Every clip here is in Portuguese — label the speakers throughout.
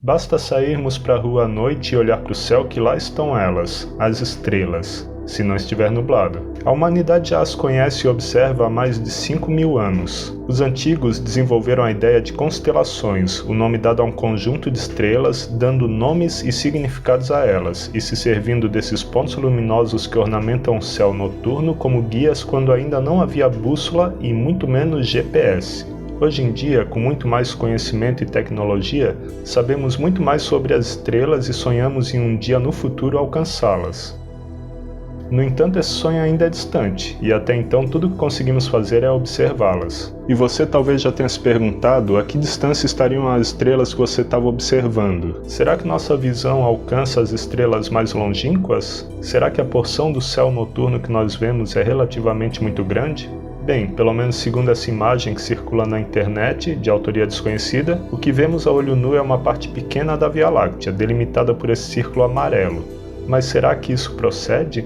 Speaker 1: Basta sairmos para a rua à noite e olhar para o céu que lá estão elas, as estrelas, se não estiver nublado. A humanidade já as conhece e observa há mais de 5.000 anos. Os antigos desenvolveram a ideia de constelações, o nome dado a um conjunto de estrelas, dando nomes e significados a elas, e se servindo desses pontos luminosos que ornamentam o céu noturno como guias quando ainda não havia bússola e muito menos GPS. Hoje em dia, com muito mais conhecimento e tecnologia, sabemos muito mais sobre as estrelas e sonhamos em um dia no futuro alcançá-las. No entanto, esse sonho ainda é distante, e até então tudo que conseguimos fazer é observá-las. E você talvez já tenha se perguntado a que distância estariam as estrelas que você estava observando. Será que nossa visão alcança as estrelas mais longínquas? Será que a porção do céu noturno que nós vemos é relativamente muito grande? Bem, pelo menos segundo essa imagem que circula na internet, de autoria desconhecida, o que vemos a olho nu é uma parte pequena da Via Láctea, delimitada por esse círculo amarelo. Mas será que isso procede?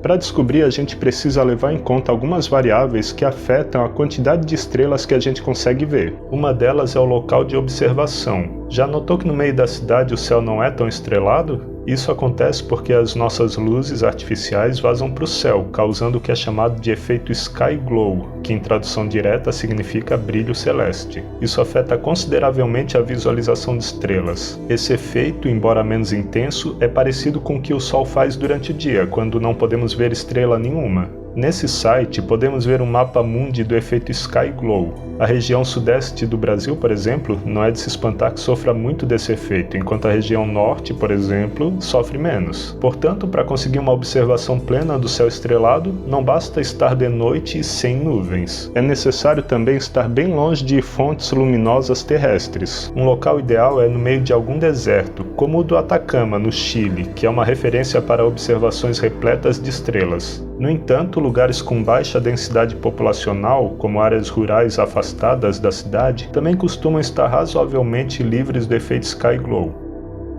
Speaker 1: Para descobrir, a gente precisa levar em conta algumas variáveis que afetam a quantidade de estrelas que a gente consegue ver. Uma delas é o local de observação. Já notou que no meio da cidade o céu não é tão estrelado? Isso acontece porque as nossas luzes artificiais vazam para o céu, causando o que é chamado de efeito sky glow, que em tradução direta significa brilho celeste. Isso afeta consideravelmente a visualização de estrelas. Esse efeito, embora menos intenso, é parecido com o que o Sol faz durante o dia, quando não podemos ver estrela nenhuma. Nesse site, podemos ver um mapa mundi do efeito Sky Glow. A região sudeste do Brasil, por exemplo, não é de se espantar que sofra muito desse efeito, enquanto a região norte, por exemplo, sofre menos. Portanto, para conseguir uma observação plena do céu estrelado, não basta estar de noite e sem nuvens. É necessário também estar bem longe de fontes luminosas terrestres. Um local ideal é no meio de algum deserto, como o do Atacama, no Chile, que é uma referência para observações repletas de estrelas. No entanto, lugares com baixa densidade populacional, como áreas rurais afastadas da cidade, também costumam estar razoavelmente livres do efeito Sky Glow.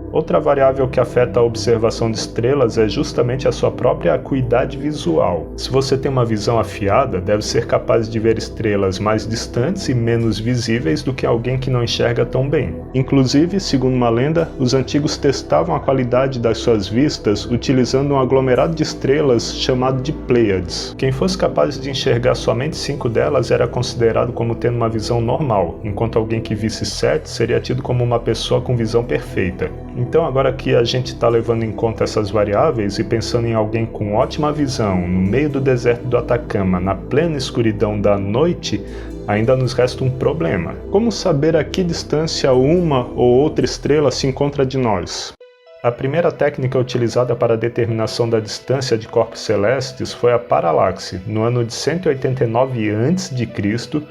Speaker 1: Outra variável que afeta a observação de estrelas é justamente a sua própria acuidade visual. Se você tem uma visão afiada, deve ser capaz de ver estrelas mais distantes e menos visíveis do que alguém que não enxerga tão bem. Inclusive, segundo uma lenda, os antigos testavam a qualidade das suas vistas utilizando um aglomerado de estrelas chamado de Pleiades. Quem fosse capaz de enxergar somente 5 delas era considerado como tendo uma visão normal, enquanto alguém que visse 7 seria tido como uma pessoa com visão perfeita. Então, agora que a gente está levando em conta essas variáveis e pensando em alguém com ótima visão no meio do deserto do Atacama, na plena escuridão da noite, ainda nos resta um problema. Como saber a que distância uma ou outra estrela se encontra de nós? A primeira técnica utilizada para a determinação da distância de corpos celestes foi a paralaxe, no ano de 189 a.C.,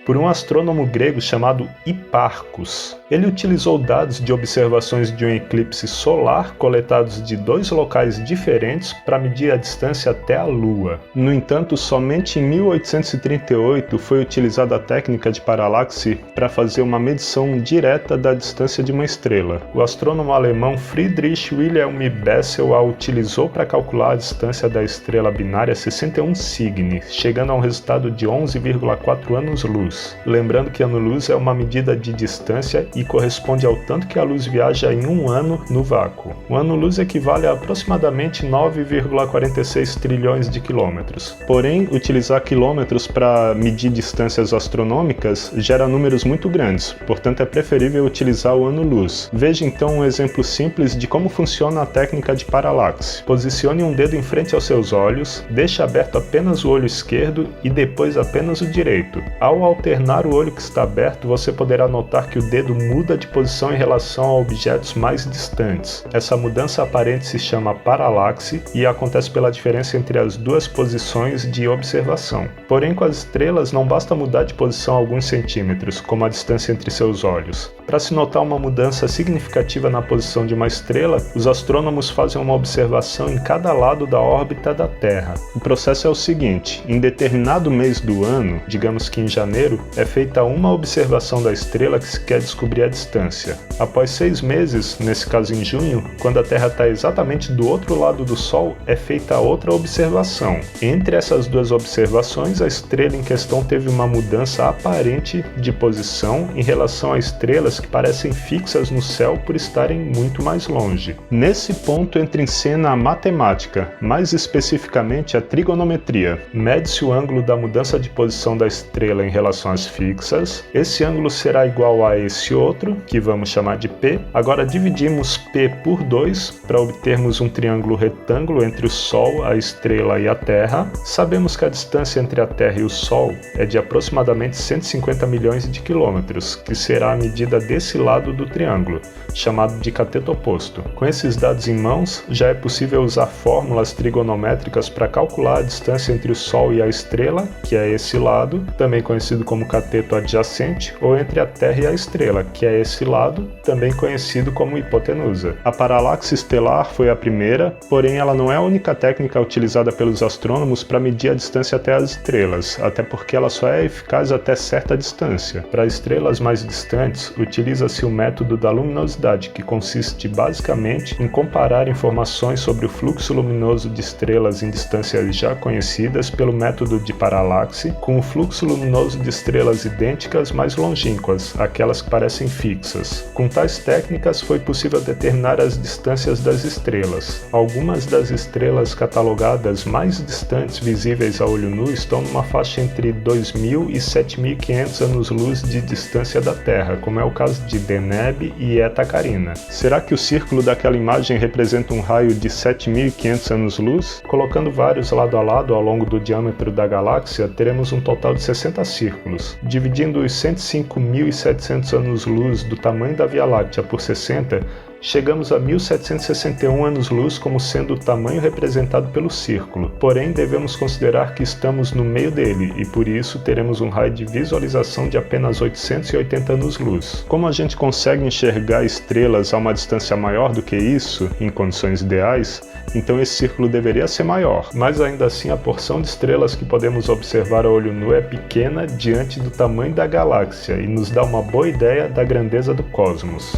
Speaker 1: por um astrônomo grego chamado Hipparcos. Ele utilizou dados de observações de um eclipse solar coletados de 2 locais diferentes para medir a distância até a Lua. No entanto, somente em 1838 foi utilizada a técnica de paralaxe para fazer uma medição direta da distância de uma estrela. O astrônomo alemão Friedrich Wilhelm Bessel a utilizou para calcular a distância da estrela binária 61 Cygni, chegando a um resultado de 11,4 anos-luz. Lembrando que ano-luz é uma medida de distância e corresponde ao tanto que a luz viaja em um ano no vácuo. Um ano-luz equivale a aproximadamente 9,46 trilhões de quilômetros. Porém, utilizar quilômetros para medir distâncias astronômicas gera números muito grandes, portanto é preferível utilizar o ano-luz. Veja então um exemplo simples de como funciona a técnica de paralaxe. Posicione um dedo em frente aos seus olhos, deixe aberto apenas o olho esquerdo e depois apenas o direito. Ao alternar o olho que está aberto, você poderá notar que o dedo muda de posição em relação a objetos mais distantes. Essa mudança aparente se chama paralaxe e acontece pela diferença entre as duas posições de observação. Porém, com as estrelas não basta mudar de posição alguns centímetros, como a distância entre seus olhos. Para se notar uma mudança significativa na posição de uma estrela, os astrônomos fazem uma observação em cada lado da órbita da Terra. O processo é o seguinte: em determinado mês do ano, digamos que em janeiro, é feita uma observação da estrela que se quer descobrir medir a distância. Após 6 meses, nesse caso em junho, quando a Terra está exatamente do outro lado do Sol, é feita outra observação. Entre essas duas observações, a estrela em questão teve uma mudança aparente de posição em relação a estrelas que parecem fixas no céu por estarem muito mais longe. Nesse ponto entra em cena a matemática, mais especificamente a trigonometria. Mede-se o ângulo da mudança de posição da estrela em relação às fixas. Esse ângulo será igual a esse outro, que vamos chamar de P. Agora dividimos P por 2 para obtermos um triângulo retângulo entre o Sol, a estrela e a Terra. Sabemos que a distância entre a Terra e o Sol é de aproximadamente 150 milhões de quilômetros, que será a medida desse lado do triângulo, chamado de cateto oposto. Com esses dados em mãos, já é possível usar fórmulas trigonométricas para calcular a distância entre o Sol e a estrela, que é esse lado, também conhecido como cateto adjacente, ou entre a Terra e a estrela, que é esse lado, também conhecido como hipotenusa. A paralaxe estelar foi a primeira, porém ela não é a única técnica utilizada pelos astrônomos para medir a distância até as estrelas, até porque ela só é eficaz até certa distância. Para estrelas mais distantes, utiliza-se o método da luminosidade, que consiste basicamente em comparar informações sobre o fluxo luminoso de estrelas em distâncias já conhecidas pelo método de paralaxe com o fluxo luminoso de estrelas idênticas mais longínquas, aquelas que parecem fixas. Com tais técnicas foi possível determinar as distâncias das estrelas. Algumas das estrelas catalogadas mais distantes visíveis a olho nu estão numa faixa entre 2.000 e 7.500 anos-luz de distância da Terra, como é o caso de Deneb e Eta Carina. Será que o círculo daquela imagem representa um raio de 7.500 anos-luz? Colocando vários lado a lado ao longo do diâmetro da galáxia, teremos um total de 60 círculos. Dividindo os 105.700 anos-luz do tamanho da Via Láctea por 60, chegamos a 1761 anos-luz como sendo o tamanho representado pelo círculo, porém devemos considerar que estamos no meio dele e por isso teremos um raio de visualização de apenas 880 anos-luz. Como a gente consegue enxergar estrelas a uma distância maior do que isso, em condições ideais, então esse círculo deveria ser maior, mas ainda assim a porção de estrelas que podemos observar a olho nu é pequena diante do tamanho da galáxia e nos dá uma boa ideia da grandeza do cosmos.